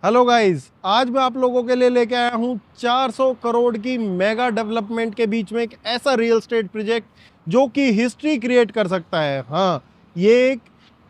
Hello guys, आज मैं आप लोगों के लिए लेके आया हूँ 400 करोड़ की मेगा डेवलपमेंट के बीच में एक ऐसा रियल एस्टेट प्रोजेक्ट जो कि हिस्ट्री क्रिएट कर सकता है। हाँ, ये एक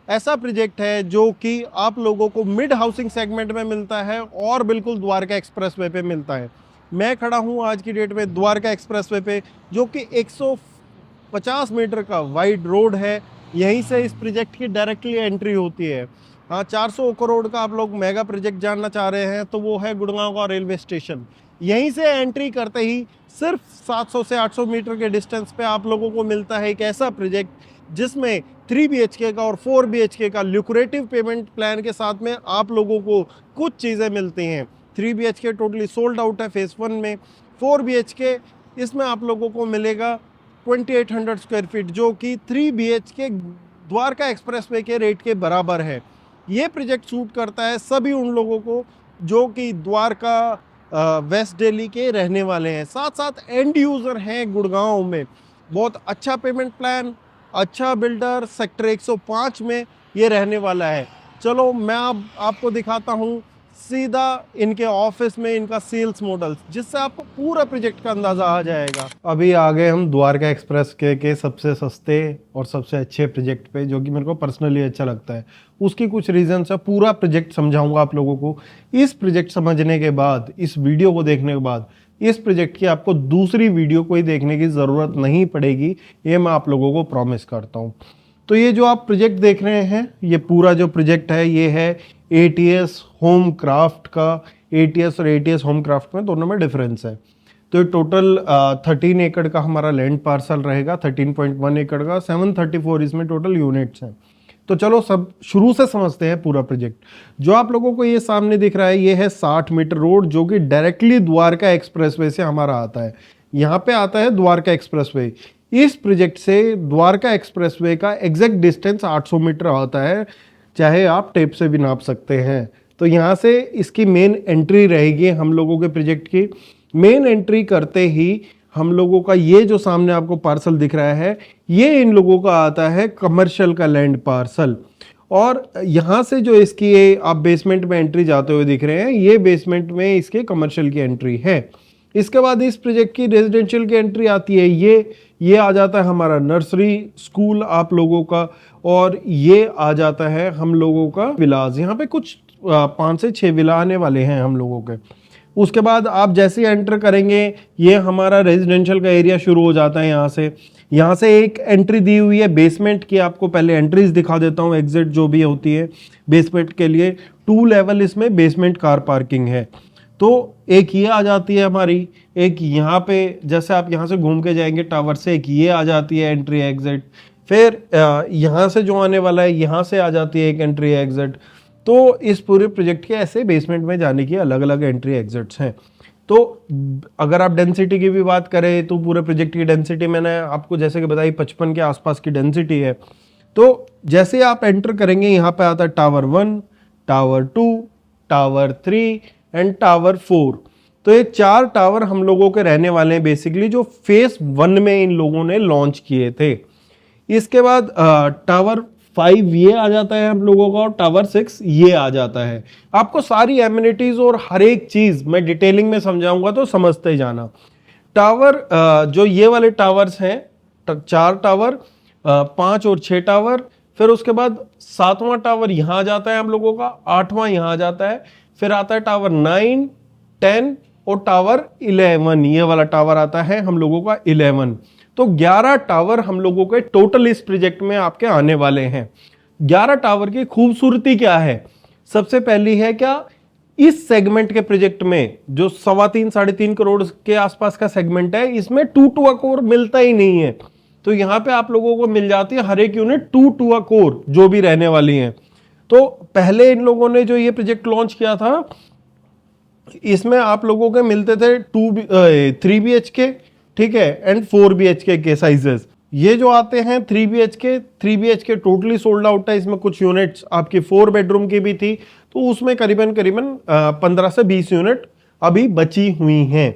ऐसा प्रोजेक्ट है जो कि आप लोगों को मिड हाउसिंग सेगमेंट में मिलता है और बिल्कुल द्वारका एक्सप्रेसवे पे मिलता है। मैं खड़ा हूँ आज की डेट में द्वारका एक्सप्रेसवे पे, जो कि 150 मीटर का वाइड रोड है। यहीं से इस प्रोजेक्ट की डायरेक्टली एंट्री होती है। हाँ, 400 करोड़ का आप लोग मेगा प्रोजेक्ट जानना चाह रहे हैं तो वो है गुड़गांव का रेलवे स्टेशन। यहीं से एंट्री करते ही सिर्फ 700 से 800 मीटर के डिस्टेंस पे आप लोगों को मिलता है एक ऐसा प्रोजेक्ट जिसमें 3 BHK का और 4 BHK का ल्यूक्रेटिव पेमेंट प्लान के साथ में आप लोगों को कुछ चीज़ें मिलती हैं। 3 BHK टोटली सोल्ड आउट है फेज़ 1 में। 4 BHK इसमें आप लोगों को मिलेगा 2800 स्क्वायर फीट, जो कि 3 BHK द्वारका एक्सप्रेसवे के रेट के बराबर है। ये प्रोजेक्ट सूट करता है सभी उन लोगों को जो कि द्वारका वेस्ट दिल्ली के रहने वाले हैं, साथ साथ एंड यूज़र हैं गुड़गांव में। बहुत अच्छा पेमेंट प्लान, अच्छा बिल्डर, सेक्टर 105 में ये रहने वाला है। चलो मैं अब आपको दिखाता हूँ सीधा इनके ऑफिस में इनका सेल्स मॉडल, जिससे आपको पूरा प्रोजेक्ट का अंदाजा आ जाएगा। अभी आ गए हम द्वारका एक्सप्रेस के सबसे सस्ते और सबसे अच्छे प्रोजेक्ट पे, जो कि मेरे को पर्सनली अच्छा लगता है। उसकी कुछ रीजन है, पूरा प्रोजेक्ट समझाऊंगा आप लोगों को। इस प्रोजेक्ट समझने के बाद, इस वीडियो को देखने के बाद, इस प्रोजेक्ट की आपको दूसरी वीडियो कोई देखने की ज़रूरत नहीं पड़ेगी, ये मैं आप लोगों को प्रॉमिस करता हूँ। तो ये जो आप प्रोजेक्ट देख रहे हैं, ये पूरा जो प्रोजेक्ट है ये है ATS होम क्राफ्ट का। ATS और ATS होम क्राफ्ट में दोनों में डिफरेंस है। तो ये टोटल 13 एकड़ का हमारा लैंड पार्सल रहेगा, 13.1 एकड़ का, 734 इसमें टोटल यूनिट्स हैं। तो चलो सब शुरू से समझते हैं पूरा प्रोजेक्ट। जो आप लोगों को ये सामने दिख रहा है, ये है 60 मीटर रोड, जो कि डायरेक्टली द्वारका एक्सप्रेसवे से हमारा आता है। यहाँ पे आता है द्वारका एक्सप्रेसवे। इस प्रोजेक्ट से द्वारका एक्सप्रेसवे का एग्जैक्ट डिस्टेंस 800 मीटर आता है, चाहे आप टेप से भी नाप सकते हैं। तो यहाँ से इसकी मेन एंट्री रहेगी हम लोगों के प्रोजेक्ट की। मेन एंट्री करते ही हम लोगों का ये जो सामने आपको पार्सल दिख रहा है, ये इन लोगों का आता है कमर्शियल का लैंड पार्सल। और यहाँ से जो इसकी ये आप बेसमेंट में एंट्री जाते हुए दिख रहे हैं, ये बेसमेंट में इसके कमर्शियल की एंट्री है। इसके बाद इस प्रोजेक्ट की रेजिडेंशियल की एंट्री आती है। ये आ जाता है हमारा नर्सरी स्कूल आप लोगों का, और ये आ जाता है हम लोगों का विलास। यहाँ पे कुछ 5 से 6 विला आने वाले हैं हम लोगों के। उसके बाद आप जैसे एंटर करेंगे, ये हमारा रेजिडेंशियल का एरिया शुरू हो जाता है। यहाँ से एक एंट्री दी हुई है बेसमेंट की। आपको पहले एंट्रीज दिखा देता हूँ, एग्जिट जो भी होती है बेसमेंट के लिए। 2 लेवल इसमें बेसमेंट कार पार्किंग है। तो एक ये आ जाती है हमारी, एक यहाँ पे जैसे आप यहाँ से घूम के जाएंगे टावर से, एक ये आ जाती है एंट्री एग्जिट। फिर यहाँ से जो आने वाला है, यहाँ से आ जाती है एक एंट्री एग्जिट। तो इस पूरे प्रोजेक्ट के ऐसे बेसमेंट में जाने की अलग अलग एंट्री एग्जिट्स हैं। तो अगर आप डेंसिटी की भी बात करें तो पूरे प्रोजेक्ट की डेंसिटी मैंने आपको जैसे कि बताई 55 के आसपास की डेंसिटी है। तो जैसे आप एंटर करेंगे, यहाँ पे आता है tower 1, tower 2, tower 3 and tower 4। तो ये 4 टावर हम लोगों के रहने वाले हैं बेसिकली, जो फेज 1 में इन लोगों ने लॉन्च किए थे। इसके बाद टावर 5 ये आ जाता है हम लोगों का, और टावर 6 ये आ जाता है। आपको सारी एमिनिटीज और हर एक चीज मैं डिटेलिंग में समझाऊंगा, तो समझते जाना। टावर जो ये वाले टावर्स हैं, 4 टावर, 5 और 6 टावर। फिर उसके बाद 7वां टावर यहाँ आ जाता है हम लोगों का, 8वां यहाँ आ जाता है। फिर आता है टावर 9, 10 और टावर 11। ये वाला टावर आता है हम लोगों का 11। तो 11 टावर हम लोगों के टोटल इस प्रोजेक्ट में आपके आने वाले हैं। 11 टावर की खूबसूरती क्या है? सबसे पहली है क्या, इस सेगमेंट के प्रोजेक्ट में जो 3.25-3.5 करोड़ के आसपास का सेगमेंट है, इसमें 2 टू अ कोर मिलता ही नहीं है। तो यहां पे आप लोगों को मिल जाती है हर एक यूनिट 2 टू अ कोर जो भी रहने वाली है। तो पहले इन लोगों ने जो ये प्रोजेक्ट लॉन्च किया था, इसमें आप लोगों के मिलते थे 3 BHK, ठीक है, एंड 4 BHK के साइजेस। ये जो आते हैं 3 BHK टोटली सोल्ड आउट है। इसमें कुछ यूनिट्स आपकी 4 बेडरूम की भी थी, तो उसमें करीबन 15 से 20 यूनिट अभी बची हुई हैं।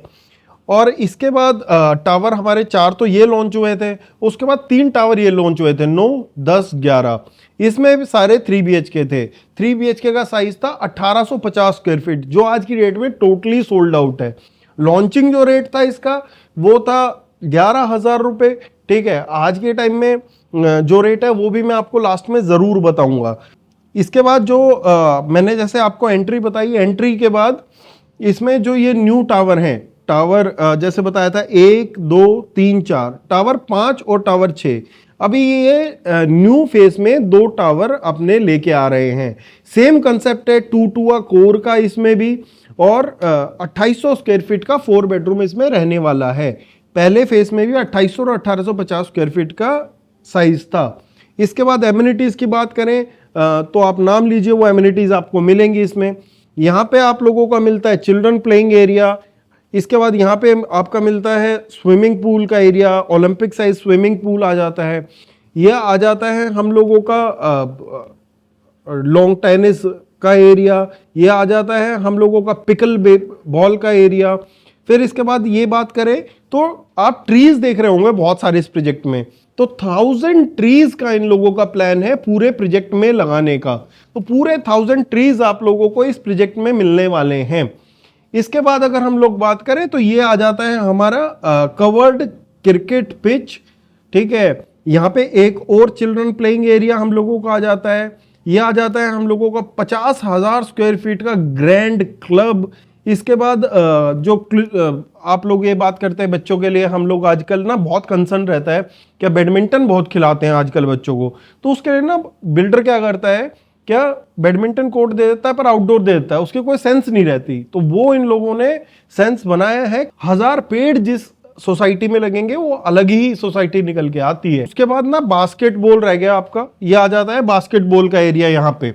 और इसके बाद टावर हमारे 4 तो ये लॉन्च हुए थे, उसके बाद 3 टावर ये लॉन्च हुए थे, 9, 10, 11। इसमें भी सारे 3 BHK थे। 3 BHK का साइज था 1850 स्क्वायर फीट, जो आज की डेट में टोटली सोल्ड आउट है। लॉन्चिंग जो रेट था इसका वो था 11,000 रुपये। ठीक है, आज के टाइम में जो रेट है वो भी मैं आपको लास्ट में ज़रूर बताऊंगा। इसके बाद जो मैंने जैसे आपको एंट्री बताई, एंट्री के बाद इसमें जो ये न्यू टावर हैं, टावर जैसे बताया था 1, 2, 3, 4, टावर 5 और टावर 6, अभी ये न्यू फेस में 2 टावर अपने लेके आ रहे हैं। सेम कंसेप्ट है 2 कोर का इसमें भी, और 2800 स्क्वायर फीट का 4 बेडरूम इसमें रहने वाला है। पहले फेस में भी 2800 और 1850 स्क्वायर फीट का साइज था। इसके बाद एमिनिटीज़ की बात करें तो आप नाम लीजिए, वो एमिनिटीज़ आपको मिलेंगी इसमें। यहाँ पे आप लोगों का मिलता है चिल्ड्रन प्लेइंग एरिया। इसके बाद यहाँ पे आपका मिलता है स्विमिंग पूल का area, Olympic size swimming pool आ जाता है। यह आ जाता है हम लोगों का लॉन्ग टेनिस का एरिया। यह आ जाता है हम लोगों का पिकल बॉल का एरिया। फिर इसके बाद ये बात करें तो आप ट्रीज देख रहे होंगे बहुत सारे इस प्रोजेक्ट में, तो 1000 ट्रीज का इन लोगों का प्लान है पूरे प्रोजेक्ट में लगाने का। तो पूरे 1000 ट्रीज आप लोगों को इस प्रोजेक्ट में मिलने वाले हैं। इसके बाद अगर हम लोग बात करें तो ये आ जाता है हमारा कवर्ड क्रिकेट पिच। ठीक है, यहाँ पे एक और चिल्ड्रन प्लेइंग एरिया हम लोगों का आ जाता है। ये आ जाता है हम लोगों का 50,000 स्क्वायर फीट का ग्रैंड क्लब। इसके बाद जो आप लोग ये बात करते हैं बच्चों के लिए, हम लोग आजकल ना बहुत कंसर्न रहता है क्या बैडमिंटन बहुत खिलाते हैं आजकल बच्चों को, तो उसके लिए ना बिल्डर क्या करता है, क्या बैडमिंटन कोर्ट दे देता है पर आउटडोर दे देता है, उसकी कोई सेंस नहीं रहती। तो वो इन लोगों ने सेंस बनाया है। 1000 पेड़ जिस सोसाइटी में लगेंगे वो अलग ही सोसाइटी निकल के आती है। उसके बाद ना बास्केटबॉल रह गया आपका, ये आ जाता है बास्केटबॉल का एरिया यहाँ पे।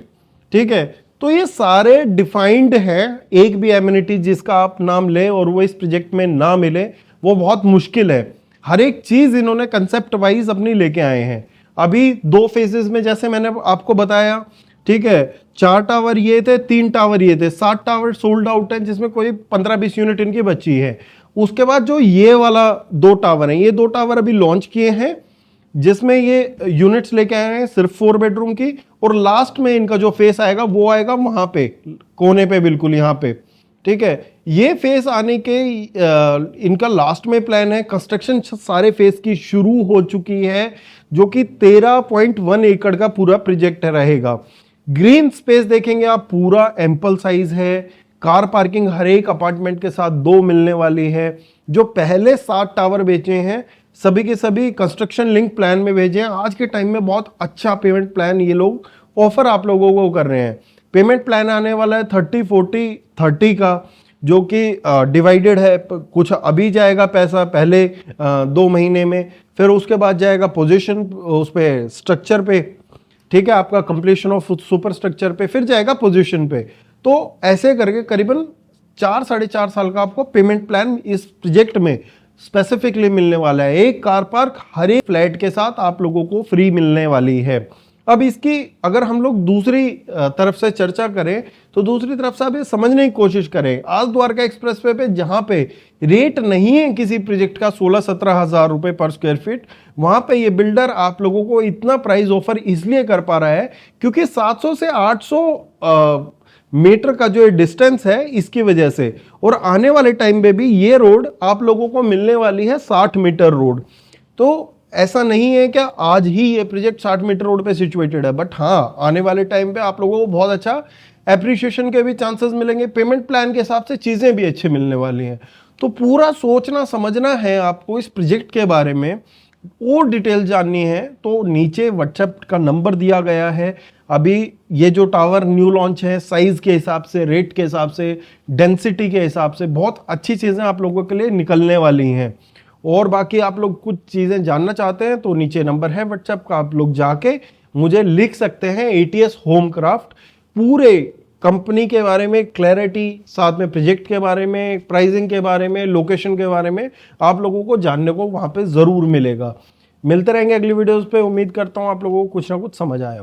ठीक है, तो ये सारे डिफाइंड है। एक भी एमिनिटी जिसका आप नाम लें और वो इस प्रोजेक्ट में ना मिले वो बहुत मुश्किल है। हर एक चीज इन्होंने कंसेप्ट वाइज अपनी लेके आए हैं। अभी 2 फेजेस में जैसे मैंने आपको बताया, ठीक है, 4 टावर ये थे, 3 टावर ये थे, 7 टावर सोल्ड आउट है जिसमें कोई 15-20 यूनिट इनकी बची है। उसके बाद जो ये वाला 2 टावर हैं, ये 2 टावर अभी लॉन्च किए हैं जिसमें ये यूनिट्स लेके आए हैं सिर्फ 4 बेडरूम की। और लास्ट में इनका जो फेस आएगा वो आएगा वहां पे कोने पे, बिल्कुल यहाँ पे। ठीक है, ये फेस आने के इनका लास्ट में प्लान है। कंस्ट्रक्शन सारे फेस की शुरू हो चुकी है, जो कि 13.1 एकड़ का पूरा प्रोजेक्ट रहेगा। ग्रीन स्पेस देखेंगे आप, पूरा एम्पल साइज है। कार पार्किंग हर एक अपार्टमेंट के साथ 2 मिलने वाली है। जो पहले 7 टावर बेचे हैं सभी के सभी कंस्ट्रक्शन लिंक प्लान में भेजे हैं। आज के टाइम में बहुत अच्छा पेमेंट प्लान ये लोग ऑफर आप लोगों को कर रहे हैं। पेमेंट प्लान आने वाला है 30-40-30 का, जो कि डिवाइडेड है। कुछ अभी जाएगा पैसा पहले 2 महीने में, फिर उसके बाद जाएगा पोजीशन उस पे स्ट्रक्चर पे। ठीक है, आपका कंप्लीशन ऑफ सुपर स्ट्रक्चर पे, फिर जाएगा पोजीशन पे। तो ऐसे करके करीबन 4-4.5 साल का आपको पेमेंट प्लान इस प्रोजेक्ट में स्पेसिफिकली मिलने वाला है। एक कार पार्क हर एक फ्लैट के साथ आप लोगों को फ्री मिलने वाली है। अब इसकी अगर हम लोग दूसरी तरफ से चर्चा करें तो दूसरी तरफ से आप ये समझने की कोशिश करें, आज द्वारका एक्सप्रेसवे पे जहां पे रेट नहीं है किसी प्रोजेक्ट का 16-17 हज़ार रुपए पर स्क्वायर फीट, वहां पे ये बिल्डर आप लोगों को इतना प्राइस ऑफर इसलिए कर पा रहा है क्योंकि 700 से 800 मीटर का जो डिस्टेंस है इसकी वजह से। और आने वाले टाइम में भी ये रोड आप लोगों को मिलने वाली है 60 मीटर रोड। तो ऐसा नहीं है कि आज ही ये प्रोजेक्ट 60 मीटर रोड पे सिचुएटेड है, बट हाँ आने वाले टाइम पे आप लोगों को बहुत अच्छा एप्रिशिएशन के भी चांसेस मिलेंगे। पेमेंट प्लान के हिसाब से चीज़ें भी अच्छी मिलने वाली हैं। तो पूरा सोचना समझना है आपको इस प्रोजेक्ट के बारे में, और डिटेल जाननी है तो नीचे व्हाट्सएप का नंबर दिया गया है। अभी ये जो टावर न्यू लॉन्च है, साइज के हिसाब से, रेट के हिसाब से, डेंसिटी के हिसाब से बहुत अच्छी चीज़ें आप लोगों के लिए निकलने वाली हैं। और बाकी आप लोग कुछ चीज़ें जानना चाहते हैं तो नीचे नंबर है व्हाट्सएप का, आप लोग जाके मुझे लिख सकते हैं। ATS होम क्राफ्ट पूरे कंपनी के बारे में क्लैरिटी, साथ में प्रोजेक्ट के बारे में, प्राइसिंग के बारे में, लोकेशन के बारे में आप लोगों को जानने को वहाँ पे ज़रूर मिलेगा। मिलते रहेंगे अगली वीडियोज़ पे। उम्मीद करता हूँ आप लोगों को कुछ ना कुछ समझ आया हो।